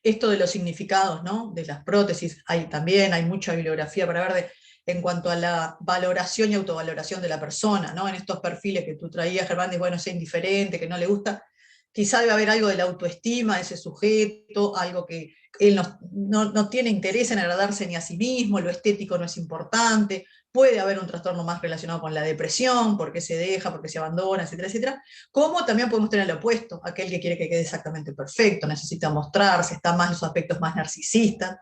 Esto de los significados, ¿no? De las prótesis, hay mucha bibliografía para ver en cuanto a la valoración y autovaloración de la persona, ¿no? En estos perfiles que tú traías, Germán, de bueno, es indiferente, que no le gusta, quizá debe haber algo de la autoestima de ese sujeto, algo que él no tiene interés en agradarse ni a sí mismo, lo estético no es importante, puede haber un trastorno más relacionado con la depresión, porque se deja, porque se abandona, etcétera, etcétera, como también podemos tener el opuesto, aquel que quiere que quede exactamente perfecto, necesita mostrarse, está más en los aspectos más narcisistas.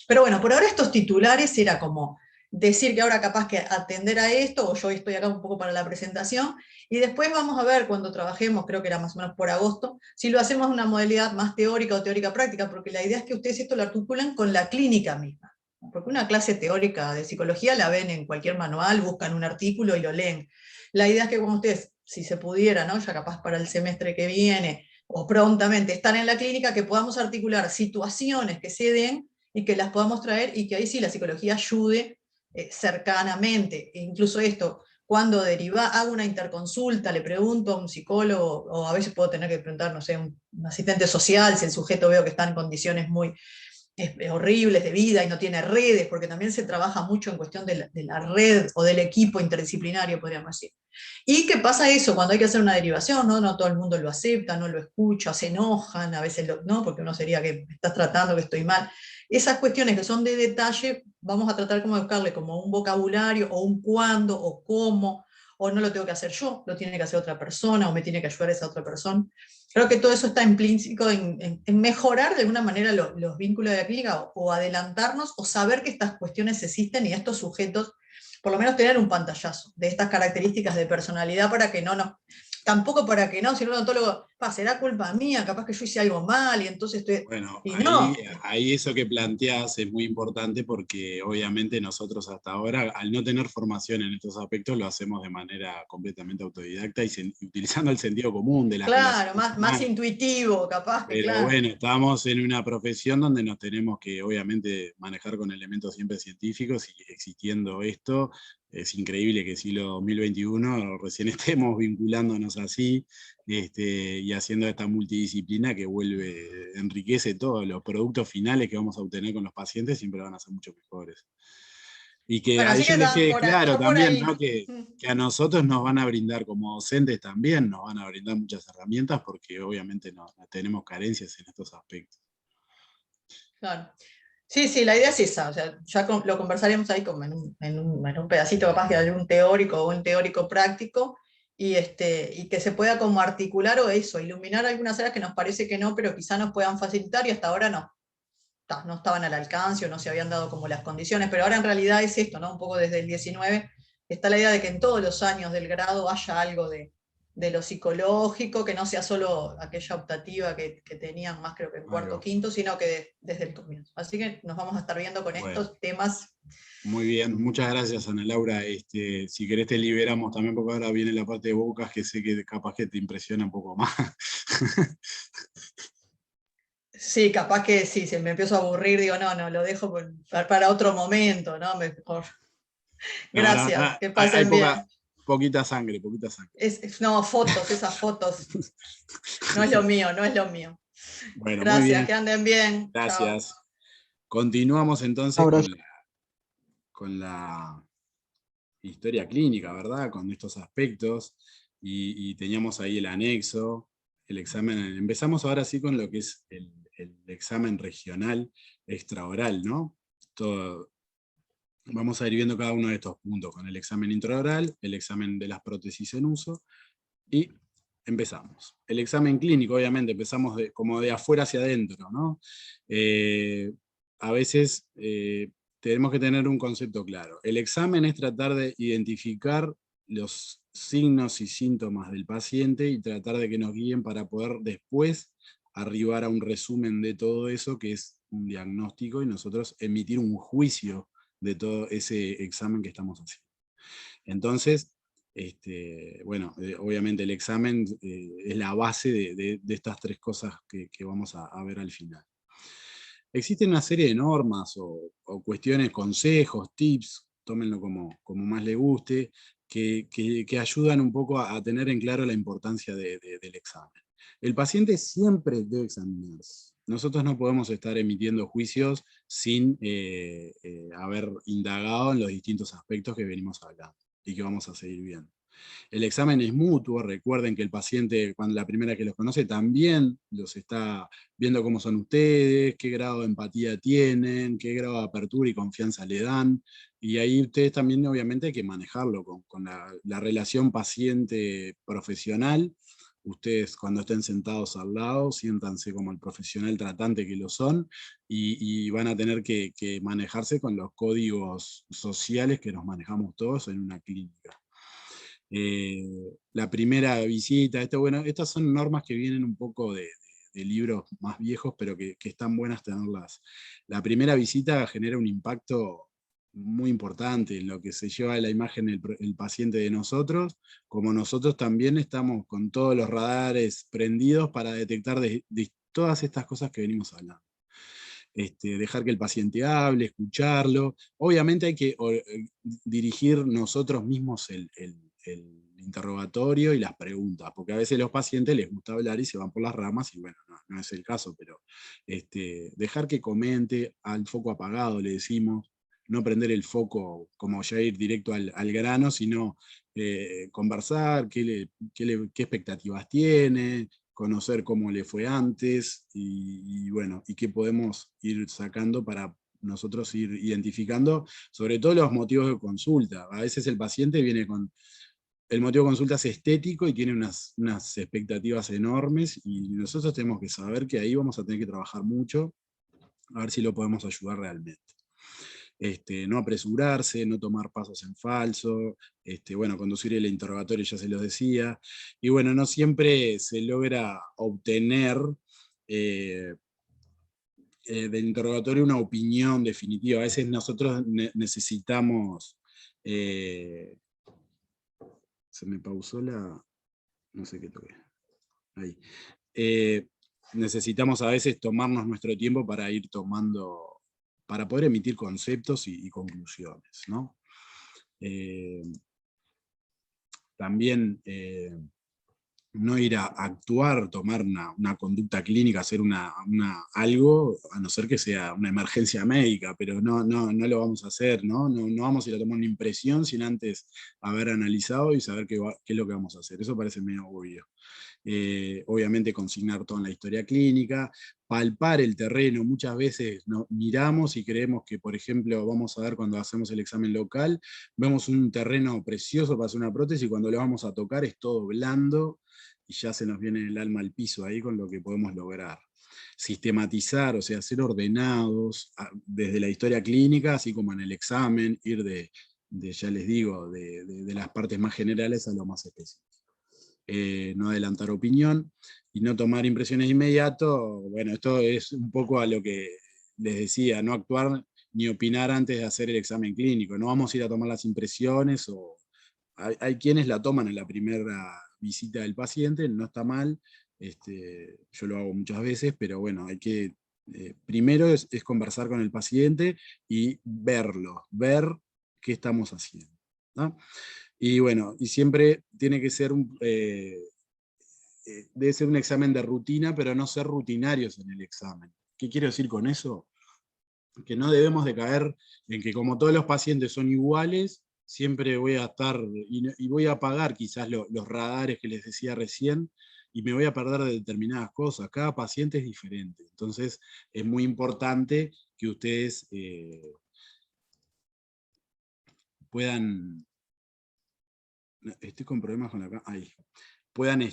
Pero bueno, por ahora estos titulares era como decir que ahora capaz que atender a esto, o yo estoy acá un poco para la presentación, y después vamos a ver cuando trabajemos, creo que era más o menos por agosto, si lo hacemos en una modalidad más teórica o teórica práctica, porque la idea es que ustedes esto lo articulan con la clínica misma. Porque una clase teórica de psicología la ven en cualquier manual, buscan un artículo y lo leen. La idea es que con ustedes, si se pudiera, ¿no? Ya capaz para el semestre que viene, o prontamente estar en la clínica, que podamos articular situaciones que se den y que las podamos traer y que ahí sí la psicología ayude cercanamente. E incluso esto, cuando hago una interconsulta, le pregunto a un psicólogo, o a veces puedo tener que preguntar, no sé, un asistente social, si el sujeto veo que está en condiciones muy horribles de vida y no tiene redes, porque también se trabaja mucho en cuestión de la red o del equipo interdisciplinario, podríamos decir. ¿Y qué pasa eso cuando hay que hacer una derivación? No todo el mundo lo acepta, no lo escucha, se enojan, a veces no, porque uno sería que me estás tratando, que estoy mal. Esas cuestiones que son de detalle, vamos a tratar como de buscarle como un vocabulario, o un cuándo, o cómo, o no lo tengo que hacer yo, lo tiene que hacer otra persona, o me tiene que ayudar esa otra persona. Creo que todo eso está implícito en mejorar de alguna manera los vínculos de la clínica, o adelantarnos, o saber que estas cuestiones existen y estos sujetos, por lo menos tener un pantallazo de estas características de personalidad para que tampoco para que no, si no el odontólogo, será culpa mía, capaz que yo hice algo mal y entonces estoy... Bueno, Y ahí, no, ahí eso que planteas es muy importante porque obviamente nosotros hasta ahora, al no tener formación en estos aspectos, lo hacemos de manera completamente autodidacta y utilizando el sentido común de las claro, relaciones más humanas. intuitivo, capaz que, Pero claro. bueno, estamos en una profesión donde nos tenemos que obviamente manejar con elementos siempre científicos, y existiendo esto, es increíble que siglo 2021 recién estemos vinculándonos así, y haciendo esta multidisciplina que enriquece todos los productos finales que vamos a obtener con los pacientes, siempre van a ser mucho mejores. Y que Bueno, a así ellos que les quede claro va por también, ¿no? ahí. Que a nosotros nos van a brindar, como docentes también, nos van a brindar muchas herramientas, porque obviamente no tenemos carencias en estos aspectos. Claro. Sí, sí, la idea es esa, o sea, ya lo conversaremos ahí como en un pedacito capaz que algún teórico o un teórico práctico, y que se pueda como articular o eso, iluminar algunas áreas que nos parece que no, pero quizá nos puedan facilitar y hasta ahora no estaban al alcance o no se habían dado como las condiciones, pero ahora en realidad es esto, ¿no? Un poco desde el 19 está la idea de que en todos los años del grado haya algo de de lo psicológico, que no sea solo aquella optativa que tenían más creo que en cuarto o quinto, sino que desde el comienzo. Así que nos vamos a estar viendo con estos temas. Muy bien, muchas gracias Ana Laura. Si querés te liberamos también, porque ahora viene la parte de Bocas, que sé que capaz que te impresiona un poco más. Sí, capaz que sí, si me empiezo a aburrir, digo, no, lo dejo para otro momento, ¿no? Mejor. Gracias, que Hay pasen bien. poquita sangre, poquita sangre. No, esas fotos. No es lo mío, no es lo mío. Bueno, muy Gracias, bien. que anden bien. Gracias. Chao. Continuamos entonces con la historia clínica, ¿verdad? Con estos aspectos. Y teníamos ahí el anexo, el examen. Empezamos ahora sí con lo que es el examen regional extraoral, ¿no? Vamos a ir viendo cada uno de estos puntos, con el examen intraoral, el examen de las prótesis en uso, y empezamos. El examen clínico, obviamente, empezamos como de afuera hacia adentro, ¿no? A veces tenemos que tener un concepto claro. El examen es tratar de identificar los signos y síntomas del paciente y tratar de que nos guíen para poder después arribar a un resumen de todo eso, que es un diagnóstico, y nosotros emitir un juicio de todo ese examen que estamos haciendo. Entonces, bueno, obviamente el examen es la base de estas tres cosas que vamos a ver al final. Existen una serie de normas o cuestiones, consejos, tips, tómenlo como más les guste, que ayudan un poco a tener en claro la importancia del examen. El paciente siempre debe examinarse. Nosotros no podemos estar emitiendo juicios sin haber indagado en los distintos aspectos que venimos hablando y que vamos a seguir viendo. El examen es mutuo, recuerden que el paciente, cuando la primera que los conoce, también los está viendo cómo son ustedes, qué grado de empatía tienen, qué grado de apertura y confianza le dan, y ahí ustedes también obviamente hay que manejarlo con la relación paciente-profesional. Ustedes cuando estén sentados al lado, siéntanse como el profesional tratante que lo son, y van a tener que manejarse con los códigos sociales que nos manejamos todos en una clínica. La primera visita, bueno, estas son normas que vienen un poco de libros más viejos, pero que están buenas tenerlas. La primera visita genera un impacto muy importante en lo que se lleva la imagen el paciente de nosotros, como nosotros también estamos con todos los radares prendidos para detectar de todas estas cosas que venimos hablando. Dejar que el paciente hable, escucharlo. Obviamente hay que dirigir nosotros mismos el interrogatorio y las preguntas, porque a veces a los pacientes les gusta hablar y se van por las ramas, y bueno, no es el caso, pero dejar que comente al foco apagado, le decimos, no prender el foco como ya ir directo al grano, sino conversar, qué expectativas tiene, conocer cómo le fue antes, y bueno, y qué podemos ir sacando para nosotros ir identificando, sobre todo los motivos de consulta. A veces el paciente viene con, el motivo de consulta es estético y tiene unas expectativas enormes, y nosotros tenemos que saber que ahí vamos a tener que trabajar mucho, a ver si lo podemos ayudar realmente. No apresurarse, no tomar pasos en falso, bueno, conducir el interrogatorio ya se los decía, y bueno, no siempre se logra obtener del interrogatorio una opinión definitiva. A veces nosotros necesitamos, se me pausó no sé qué toqué, ahí. Necesitamos a veces tomarnos nuestro tiempo para ir tomando, para poder emitir conceptos y conclusiones, ¿no? También no ir a actuar, tomar una conducta clínica, hacer algo, a no ser que sea una emergencia médica, pero no lo vamos a hacer, ¿no? No vamos a ir a tomar una impresión sin antes haber analizado y saber qué es lo que vamos a hacer. Eso parece medio obvio. Obviamente consignar todo en la historia clínica, palpar el terreno. Muchas veces miramos y creemos que, por ejemplo, vamos a ver cuando hacemos el examen local, vemos un terreno precioso para hacer una prótesis, y cuando lo vamos a tocar es todo blando, y ya se nos viene el alma al piso ahí con lo que podemos lograr. Sistematizar, o sea, ser ordenados desde la historia clínica, así como en el examen, ir ya les digo, de las partes más generales a lo más específico. no adelantar opinión y no tomar impresiones de inmediato. Bueno, esto es un poco a lo que les decía, no actuar ni opinar antes de hacer el examen clínico. No vamos a ir a tomar las impresiones, o hay quienes la toman en la primera visita del paciente, no está mal, yo lo hago muchas veces, pero bueno, hay que, primero es conversar con el paciente y ver qué estamos haciendo, ¿no? Y bueno, y siempre tiene que ser debe ser un examen de rutina, pero no ser rutinarios en el examen. ¿Qué quiero decir con eso? Que no debemos de caer en que como todos los pacientes son iguales, siempre voy a estar, y voy a apagar quizás los radares que les decía recién, y me voy a perder de determinadas cosas. Cada paciente es diferente. Entonces es muy importante que ustedes puedan, estoy con problemas con la, ahí, puedan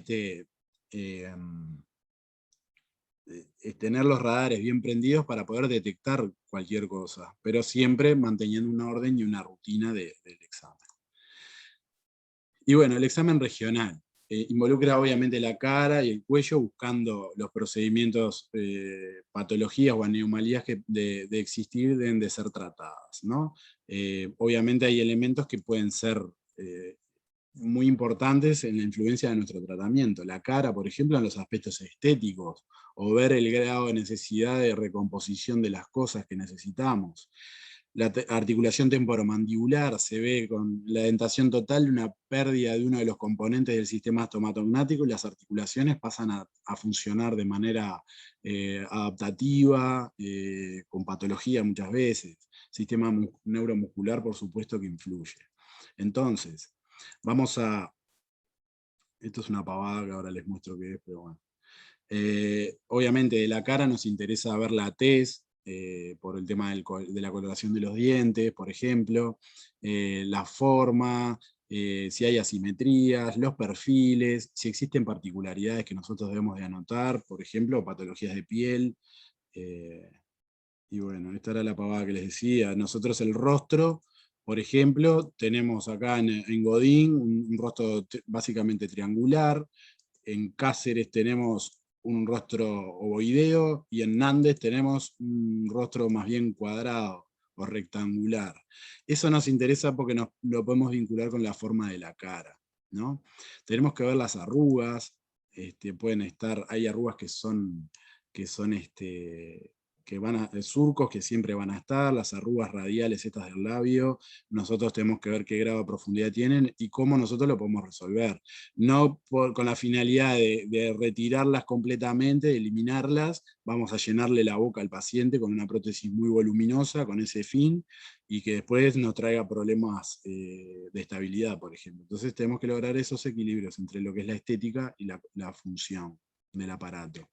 tener los radares bien prendidos para poder detectar cualquier cosa, pero siempre manteniendo una orden y una rutina del examen. Y bueno, el examen regional involucra obviamente la cara y el cuello, buscando los procedimientos, patologías o anomalías que de existir deben de ser tratadas, ¿no? Obviamente hay elementos que pueden ser muy importantes en la influencia de nuestro tratamiento. La cara, por ejemplo, en los aspectos estéticos, o ver el grado de necesidad de recomposición de las cosas que necesitamos. La articulación temporomandibular se ve con la dentación total, una pérdida de uno de los componentes del sistema estomatognático, y las articulaciones pasan a funcionar de manera adaptativa, con patología muchas veces. Sistema neuromuscular, por supuesto, que influye. Entonces, vamos a... Esto es una pavada que ahora les muestro qué es, pero bueno. Obviamente de la cara nos interesa ver la tez, por el tema de la coloración de los dientes, por ejemplo, la forma, si hay asimetrías, los perfiles, si existen particularidades que nosotros debemos de anotar, por ejemplo, patologías de piel. Y bueno, esta era la pavada que les decía. Nosotros el rostro, por ejemplo, tenemos acá en Godín un rostro básicamente triangular. En Cáceres tenemos un rostro ovoideo, y en Nández tenemos un rostro más bien cuadrado o rectangular. Eso nos interesa porque lo podemos vincular con la forma de la cara, ¿no? Tenemos que ver las arrugas, pueden estar, hay arrugas que van a, surcos que siempre van a estar, las arrugas radiales estas del labio. Nosotros tenemos que ver qué grado de profundidad tienen y cómo nosotros lo podemos resolver. No con la finalidad de retirarlas completamente, de eliminarlas, vamos a llenarle la boca al paciente con una prótesis muy voluminosa, con ese fin, y que después nos traiga problemas de estabilidad, por ejemplo. Entonces tenemos que lograr esos equilibrios entre lo que es la estética y la función del aparato.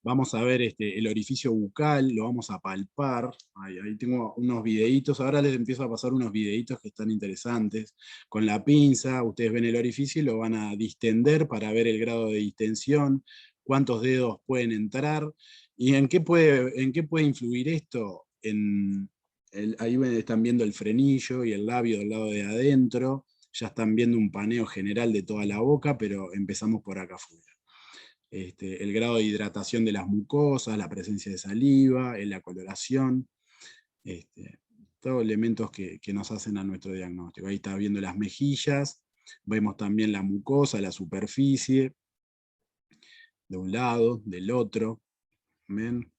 Vamos a ver el orificio bucal, lo vamos a palpar. Ahí tengo unos videitos, ahora les empiezo a pasar unos videitos que están interesantes. Con la pinza, ustedes ven el orificio y lo van a distender para ver el grado de distensión, cuántos dedos pueden entrar, y en qué puede influir esto. Ahí están viendo el frenillo y el labio del lado de adentro, ya están viendo un paneo general de toda la boca, pero empezamos por acá afuera. El grado de hidratación de las mucosas, la presencia de saliva, la coloración, todos elementos que nos hacen a nuestro diagnóstico. Ahí está viendo las mejillas, vemos también la mucosa, la superficie, de un lado, del otro. ¿Ven?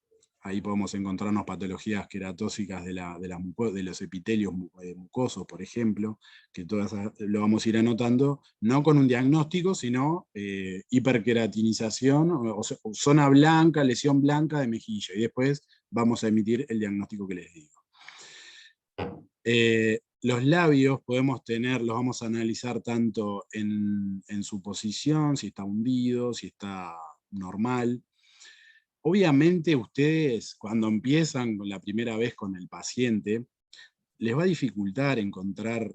Ahí podemos encontrarnos patologías queratóxicas de los epitelios mucosos, por ejemplo, que todas lo vamos a ir anotando, no con un diagnóstico, sino hiperqueratinización, o zona blanca, lesión blanca de mejilla, y después vamos a emitir el diagnóstico que les digo. Los labios los vamos a analizar tanto en su posición, si está hundido, si está normal. Obviamente ustedes, cuando empiezan la primera vez con el paciente, les va a dificultar encontrar,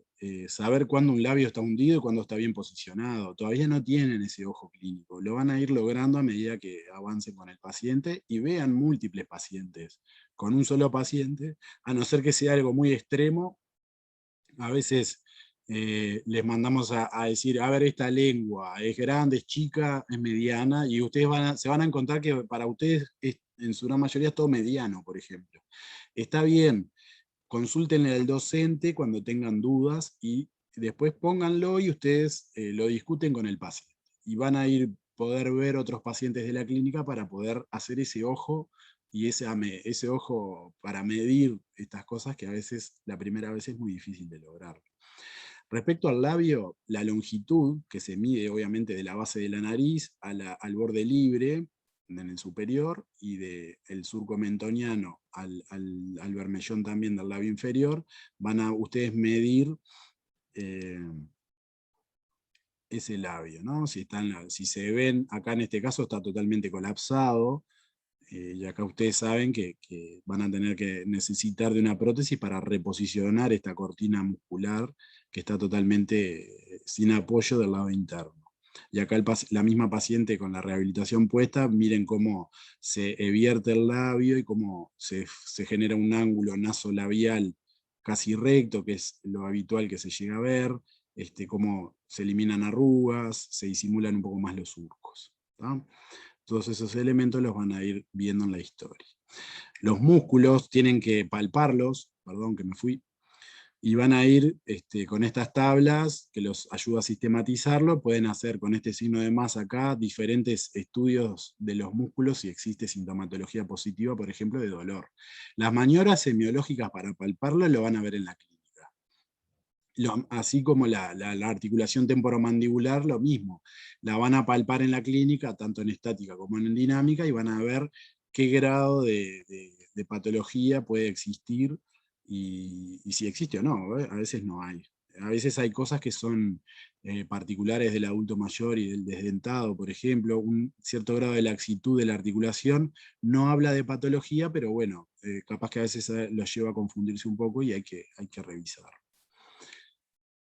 saber cuándo un labio está hundido y cuándo está bien posicionado. Todavía no tienen ese ojo clínico. Lo van a ir logrando a medida que avancen con el paciente y vean múltiples pacientes. Con un solo paciente, a no ser que sea algo muy extremo, a veces les mandamos a decir, a ver, esta lengua es grande, es chica, es mediana, y ustedes se van a encontrar que para ustedes en su gran mayoría es todo mediano, por ejemplo. Está bien, consúltenle al docente cuando tengan dudas y después pónganlo y ustedes lo discuten con el paciente. Y van a poder ver otros pacientes de la clínica para poder hacer ese ojo y ese ojo para medir estas cosas que a veces, la primera vez es muy difícil de lograr. Respecto al labio, la longitud, que se mide obviamente de la base de la nariz al borde libre, en el superior, y del surco mentoniano al bermellón también del labio inferior, van a ustedes medir ese labio, ¿no? Si se ven, acá en este caso está totalmente colapsado, y acá ustedes saben que van a tener que necesitar de una prótesis para reposicionar esta cortina muscular que está totalmente sin apoyo del lado interno. Y acá la misma paciente con la rehabilitación puesta, miren cómo se vierte el labio y cómo se genera un ángulo nasolabial casi recto, que es lo habitual que se llega a ver, cómo se eliminan arrugas, se disimulan un poco más los surcos, ¿tá? Todos esos elementos los van a ir viendo en la historia. Los músculos tienen que palparlos, perdón que me fui, y van a ir con estas tablas que los ayuda a sistematizarlo. Pueden hacer con este signo de más acá diferentes estudios de los músculos si existe sintomatología positiva, por ejemplo, de dolor. Las maniobras semiológicas para palparlo lo van a ver en la clínica. Así como la articulación temporomandibular, lo mismo. La van a palpar en la clínica, tanto en estática como en dinámica, y van a ver qué grado de patología puede existir y si existe o no. A veces no hay. A veces hay cosas que son particulares del adulto mayor y del desdentado, por ejemplo. Un cierto grado de laxitud de la articulación no habla de patología, pero bueno, capaz que a veces lo lleva a confundirse un poco y hay que revisarlo.